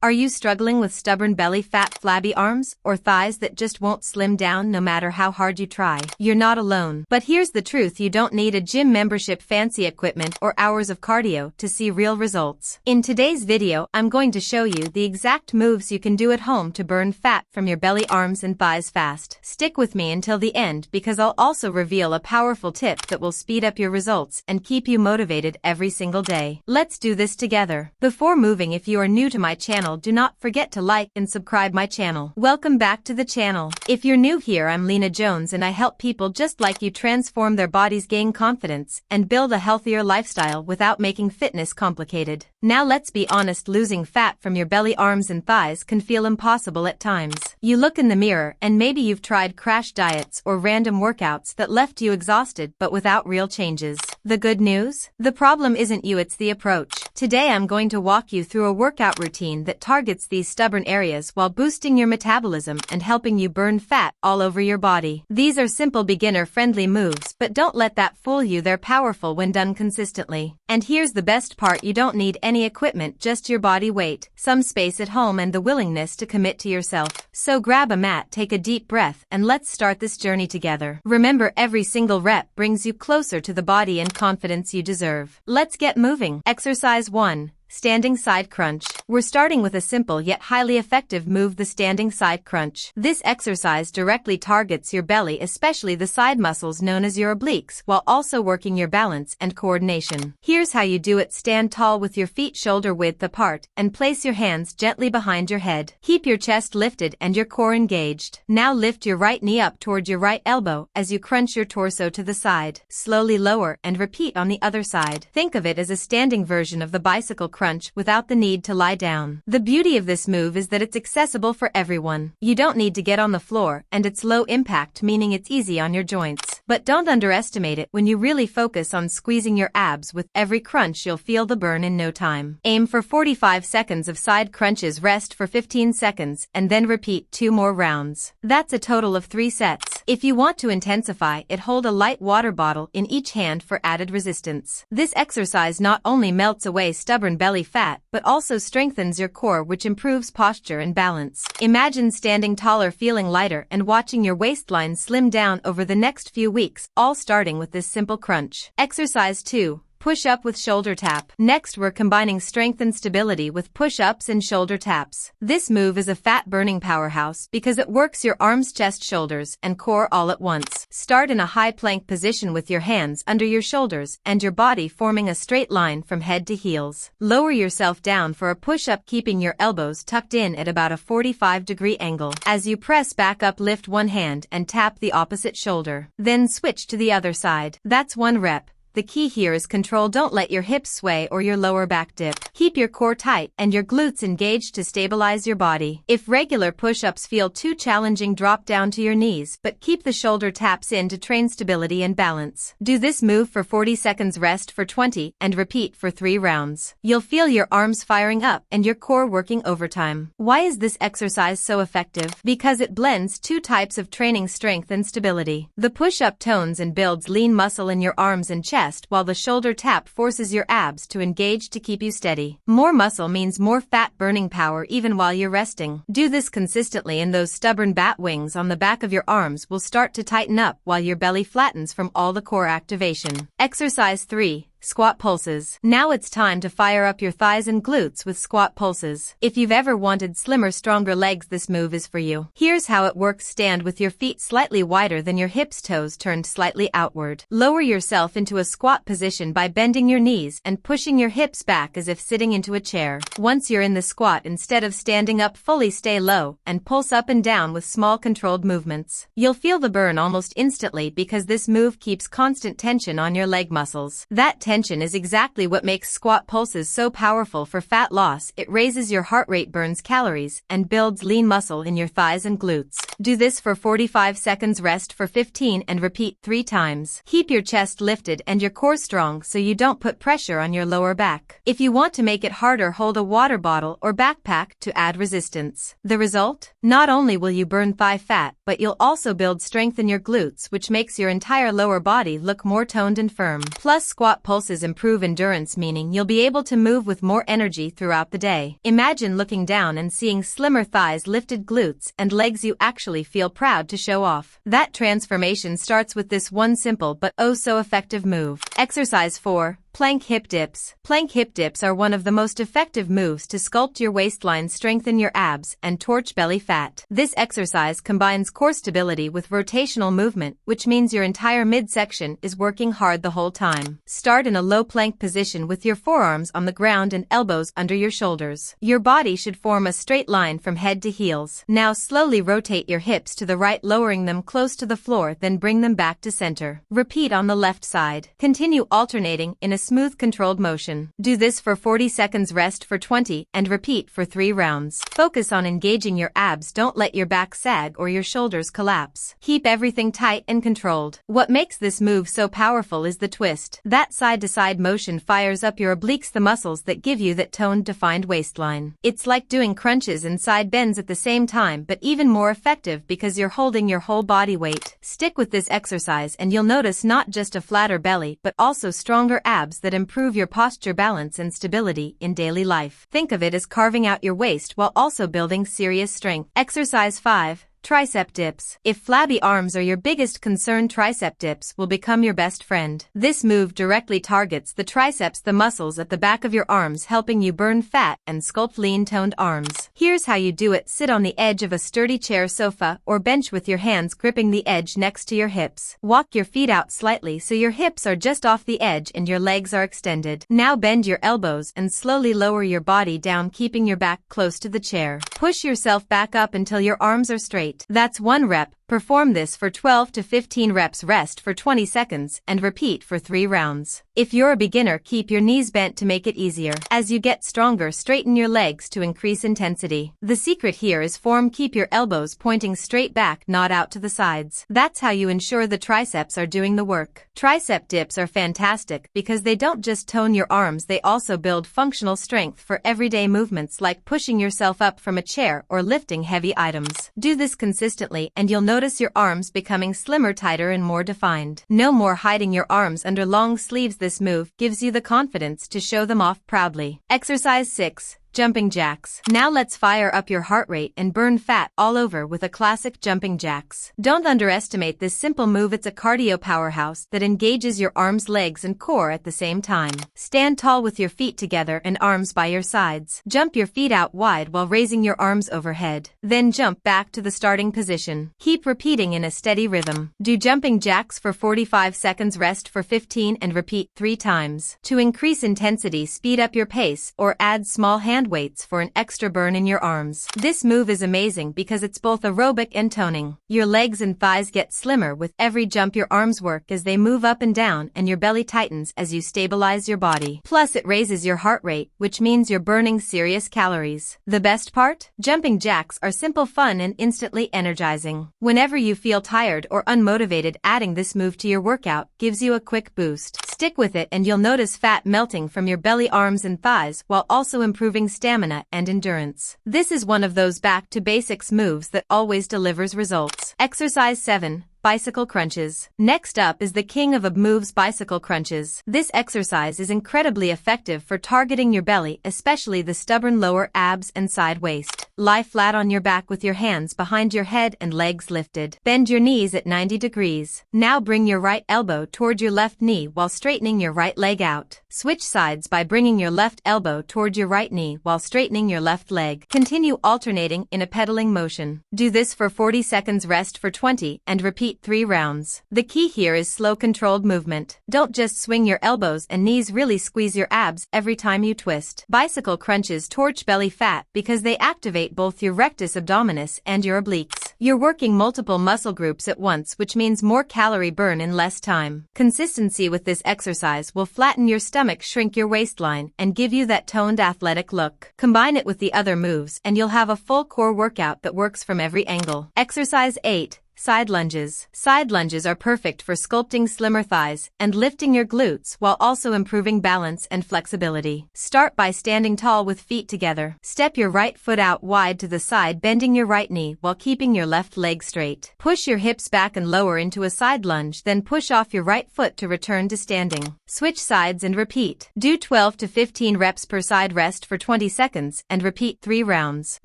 Are you struggling with stubborn belly fat, flabby arms, or thighs that just won't slim down no matter how hard you try? You're not alone. But here's the truth: you don't need a gym membership, fancy equipment, or hours of cardio to see real results. In today's video, I'm going to show you the exact moves you can do at home to burn fat from your belly, arms, and thighs fast. Stick with me until the end because I'll also reveal a powerful tip that will speed up your results and keep you motivated every single day. Let's do this together. Before moving, if you are new to my channel, do not forget to like and subscribe my channel. Welcome back to the channel. If you're new here, I'm Lena Jones and I help people just like you transform their bodies, gain confidence, and build a healthier lifestyle without making fitness complicated. Now let's be honest, losing fat from your belly, arms, and thighs can feel impossible at times. You look in the mirror and maybe you've tried crash diets or random workouts that left you exhausted but without real changes. The good news? The problem isn't you, it's the approach. Today I'm going to walk you through a workout routine that targets these stubborn areas while boosting your metabolism and helping you burn fat all over your body. These are simple, beginner-friendly moves, but don't let that fool you. They're powerful when done consistently. And here's the best part: you don't need any equipment, just your body weight, some space at home, and the willingness to commit to yourself. So grab a mat, take a deep breath, and let's start this journey together. Remember, every single rep brings you closer to the body and confidence you deserve. Let's get moving. Exercise 1. Standing side crunch. We're starting with a simple yet highly effective move, the standing side crunch. This exercise directly targets your belly, especially the side muscles known as your obliques, while also working your balance and coordination. Here's how you do it. Stand tall with your feet shoulder width apart and place your hands gently behind your head. Keep your chest lifted and your core engaged. Now lift your right knee up toward your right elbow as you crunch your torso to the side. Slowly lower and repeat on the other side. Think of it as a standing version of the bicycle crunch without the need to lie down. The beauty of this move is that it's accessible for everyone. You don't need to get on the floor, and it's low impact, meaning it's easy on your joints. But don't underestimate it. When you really focus on squeezing your abs with every crunch, you'll feel the burn in no time. Aim for 45 seconds of side crunches, rest for 15 seconds, and then repeat 2 more rounds. That's a total of 3 sets. If you want to intensify it, hold a light water bottle in each hand for added resistance. This exercise not only melts away stubborn belly fat, but also strengthens your core, which improves posture and balance. Imagine standing taller, feeling lighter, and watching your waistline slim down over the next few weeks, all starting with this simple crunch. Exercise 2. Push-up with shoulder tap. Next, we're combining strength and stability with push-ups and shoulder taps. This move is a fat-burning powerhouse because it works your arms, chest, shoulders, and core all at once. Start in a high plank position with your hands under your shoulders and your body forming a straight line from head to heels. Lower yourself down for a push-up, keeping your elbows tucked in at about a 45-degree angle. As you press back up, lift one hand and tap the opposite shoulder. Then switch to the other side. That's 1 rep. The key here is control. Don't let your hips sway or your lower back dip. Keep your core tight and your glutes engaged to stabilize your body. If regular push-ups feel too challenging, drop down to your knees, but keep the shoulder taps in to train stability and balance. Do this move for 40 seconds, rest for 20, and repeat for 3 rounds. You'll feel your arms firing up and your core working overtime. Why is this exercise so effective? Because it blends 2 types of training: strength and stability. The push-up tones and builds lean muscle in your arms and chest, while the shoulder tap forces your abs to engage to keep you steady. More muscle means more fat burning power even while you're resting. Do this consistently and those stubborn bat wings on the back of your arms will start to tighten up while your belly flattens from all the core activation. Exercise 3. Squat pulses. Now it's time to fire up your thighs and glutes with squat pulses. If you've ever wanted slimmer, stronger legs, this move is for you. Here's how it works. Stand with your feet slightly wider than your hips, toes turned slightly outward. Lower yourself into a squat position by bending your knees and pushing your hips back as if sitting into a chair. Once you're in the squat, instead of standing up fully, stay low and pulse up and down with small controlled movements. You'll feel the burn almost instantly because this move keeps constant tension on your leg muscles. That tension is exactly what makes squat pulses so powerful for fat loss. It raises your heart rate, burns calories, and builds lean muscle in your thighs and glutes. Do this for 45 seconds, rest for 15, and repeat 3 times. Keep your chest lifted and your core strong so you don't put pressure on your lower back. If you want to make it harder, hold a water bottle or backpack to add resistance. The result? Not only will you burn thigh fat, but you'll also build strength in your glutes, which makes your entire lower body look more toned and firm. Plus, squat pulses pulses improve endurance, meaning you'll be able to move with more energy throughout the day. Imagine looking down and seeing slimmer thighs, lifted glutes, and legs you actually feel proud to show off. That transformation starts with this one simple but oh so effective move. Exercise 4. Plank hip dips. Plank hip dips are one of the most effective moves to sculpt your waistline, strengthen your abs, and torch belly fat. This exercise combines core stability with rotational movement, which means your entire midsection is working hard the whole time. Start in a low plank position with your forearms on the ground and elbows under your shoulders. Your body should form a straight line from head to heels. Now slowly rotate your hips to the right, lowering them close to the floor, then bring them back to center. Repeat on the left side. Continue alternating in a smooth, controlled motion. Do this for 40 seconds, rest for 20, and repeat for 3 rounds. Focus on engaging your abs. Don't let your back sag or your shoulders collapse. Keep everything tight and controlled. What makes this move so powerful is the twist. That side-to-side motion fires up your obliques, the muscles that give you that toned, defined waistline. It's like doing crunches and side bends at the same time, but even more effective because you're holding your whole body weight. Stick with this exercise and you'll notice not just a flatter belly, but also stronger abs that improve your posture, balance, and stability in daily life. Think of it as carving out your waist while also building serious strength. Exercise 5. Tricep dips. If flabby arms are your biggest concern, tricep dips will become your best friend. This move directly targets the triceps, the muscles at the back of your arms, helping you burn fat and sculpt lean, toned arms. Here's how you do it. Sit on the edge of a sturdy chair, sofa, or bench with your hands gripping the edge next to your hips. Walk your feet out slightly so your hips are just off the edge and your legs are extended. Now bend your elbows and slowly lower your body down, keeping your back close to the chair. Push yourself back up until your arms are straight. That's 1 rep. Perform this for 12 to 15 reps, rest for 20 seconds, and repeat for 3 rounds. If you're a beginner, keep your knees bent to make it easier. As you get stronger, straighten your legs to increase intensity. The secret here is form. Keep your elbows pointing straight back, not out to the sides. That's how you ensure the triceps are doing the work. Tricep dips are fantastic because they don't just tone your arms, they also build functional strength for everyday movements like pushing yourself up from a chair or lifting heavy items. Do this consistently and you'll notice your arms becoming slimmer, tighter, and more defined. No more hiding your arms under long sleeves. This move gives you the confidence to show them off proudly. Exercise 6. Jumping jacks. Now let's fire up your heart rate and burn fat all over with a classic jumping jacks. Don't underestimate this simple move. It's a cardio powerhouse that engages your arms, legs, and core at the same time. Stand tall with your feet together and arms by your sides. Jump your feet out wide while raising your arms overhead. Then jump back to the starting position. Keep repeating in a steady rhythm. Do jumping jacks for 45 seconds, rest for 15, and repeat 3 times. To increase intensity, speed up your pace or add small hand weights for an extra burn in your arms. This move is amazing because it's both aerobic and toning. Your legs and thighs get slimmer with every jump. Your arms work as they move up and down, and your belly tightens as you stabilize your body. Plus, it raises your heart rate, which means you're burning serious calories. The best part? Jumping jacks are simple, fun, and instantly energizing. Whenever you feel tired or unmotivated, adding this move to your workout gives you a quick boost. Stick with it and you'll notice fat melting from your belly, arms, and thighs while also improving stamina and endurance. This is one of those back to basics moves that always delivers results. Exercise 7. Bicycle crunches. Next up is the king of moves, bicycle crunches. This exercise is incredibly effective for targeting your belly, especially the stubborn lower abs and side waist. Lie flat on your back with your hands behind your head and legs lifted. Bend your knees at 90 degrees. Now bring your right elbow toward your left knee while straightening your right leg out. Switch sides by bringing your left elbow toward your right knee while straightening your left leg. Continue alternating in a pedaling motion. Do this for 40 seconds, rest for 20, and repeat 3 rounds. The key here is slow, controlled movement. Don't just swing your elbows and knees, really squeeze your abs every time you twist. Bicycle crunches torch belly fat because they activate both your rectus abdominis and your obliques. You're working multiple muscle groups at once, which means more calorie burn in less time. Consistency with this exercise will flatten your stomach, shrink your waistline, and give you that toned, athletic look. Combine it with the other moves and you'll have a full core workout that works from every angle. Exercise 8. Side lunges. Side lunges are perfect for sculpting slimmer thighs and lifting your glutes while also improving balance and flexibility. Start by standing tall with feet together. Step your right foot out wide to the side, bending your right knee while keeping your left leg straight. Push your hips back and lower into a side lunge, then push off your right foot to return to standing. Switch sides and repeat. Do 12 to 15 reps per side, rest for 20 seconds, and repeat 3 rounds.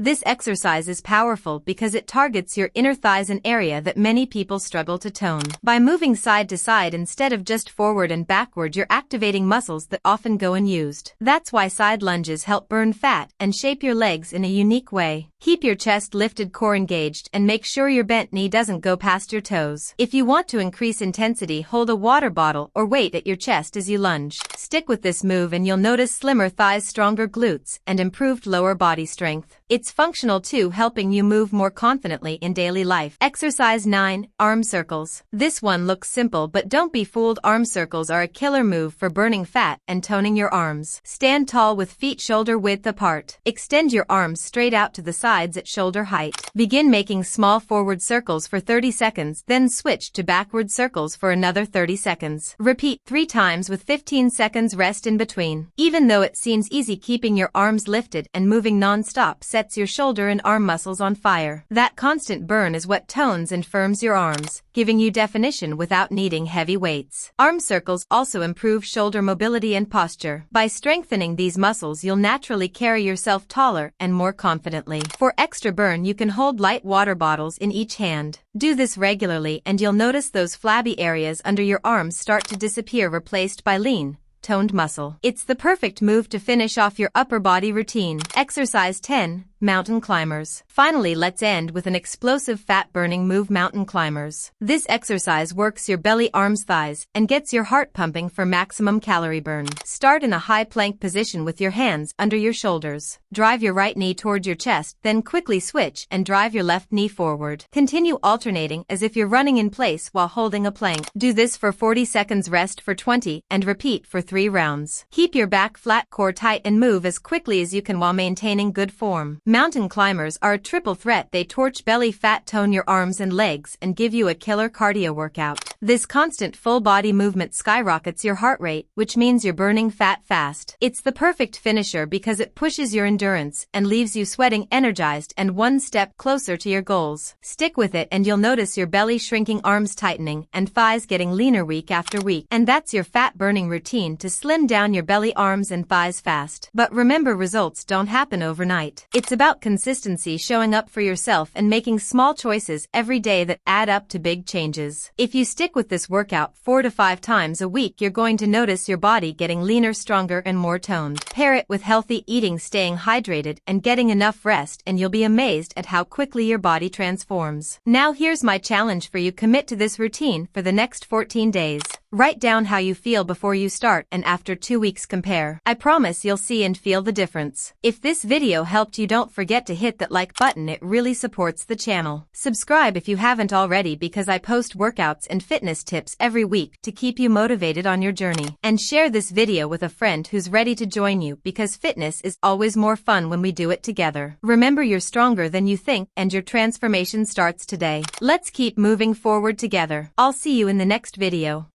This exercise is powerful because it targets your inner thighs, an area that many people struggle to tone. By moving side to side instead of just forward and backward, you're activating muscles that often go unused. That's why side lunges help burn fat and shape your legs in a unique way. Keep your chest lifted, core engaged, and make sure your bent knee doesn't go past your toes. If you want to increase intensity, hold a water bottle or weight at your chest as you lunge. Stick with this move and you'll notice slimmer thighs, stronger glutes, and improved lower body strength. It's functional too, helping you move more confidently in daily life. Exercise 9. Arm circles. This one looks simple, but don't be fooled. Arm circles are a killer move for burning fat and toning your arms. Stand tall with feet shoulder width apart. Extend your arms straight out to the sides at shoulder height. Begin making small forward circles for 30 seconds, then switch to backward circles for another 30 seconds. Repeat 3 times with 15 seconds rest in between. Even though it seems easy, keeping your arms lifted and moving non-stop sets your shoulder and arm muscles on fire. That constant burn is what tones and firms your arms, giving you definition without needing heavy weights. Arm circles also improve shoulder mobility and posture. By strengthening these muscles, you'll naturally carry yourself taller and more confidently. For extra burn, you can hold light water bottles in each hand. Do this regularly and you'll notice those flabby areas under your arms start to disappear, replaced by lean, toned muscle. It's the perfect move to finish off your upper body routine. Exercise 10. Mountain climbers. Finally, let's end with an explosive fat-burning move, mountain climbers. This exercise works your belly, arms, thighs, and gets your heart pumping for maximum calorie burn. Start in a high plank position with your hands under your shoulders. Drive your right knee toward your chest, then quickly switch and drive your left knee forward. Continue alternating as if you're running in place while holding a plank. Do this for 40 seconds, rest for 20, and repeat for 3 rounds. Keep your back flat, core tight, and move as quickly as you can while maintaining good form. Mountain climbers are a triple threat. They torch belly fat, tone your arms and legs, and give you a killer cardio workout. This constant full body movement skyrockets your heart rate, which means you're burning fat fast. It's the perfect finisher because it pushes your endurance and leaves you sweating, energized, and one step closer to your goals. Stick with it and you'll notice your belly shrinking, arms tightening, and thighs getting leaner week after week. And that's your fat burning routine to slim down your belly, arms, and thighs fast. But remember, results don't happen overnight. It's about consistency, showing up for yourself and making small choices every day that add up to big changes. If you stick with this workout 4 to 5 times a week, you're going to notice your body getting leaner, stronger, and more toned. Pair it with healthy eating, staying hydrated, and getting enough rest, and you'll be amazed at how quickly your body transforms. Now here's my challenge for you. Commit to this routine for the next 14 days. Write down how you feel before you start and after 2 weeks. Compare. I promise you'll see and feel the difference. If this video helped you, don't forget to hit that like button. It really supports the channel. Subscribe if you haven't already, because I post workouts and fitness tips every week to keep you motivated on your journey. And share this video with a friend who's ready to join you, because fitness is always more fun when we do it together. Remember, you're stronger than you think, and your transformation starts today. Let's keep moving forward together. I'll see you in the next video.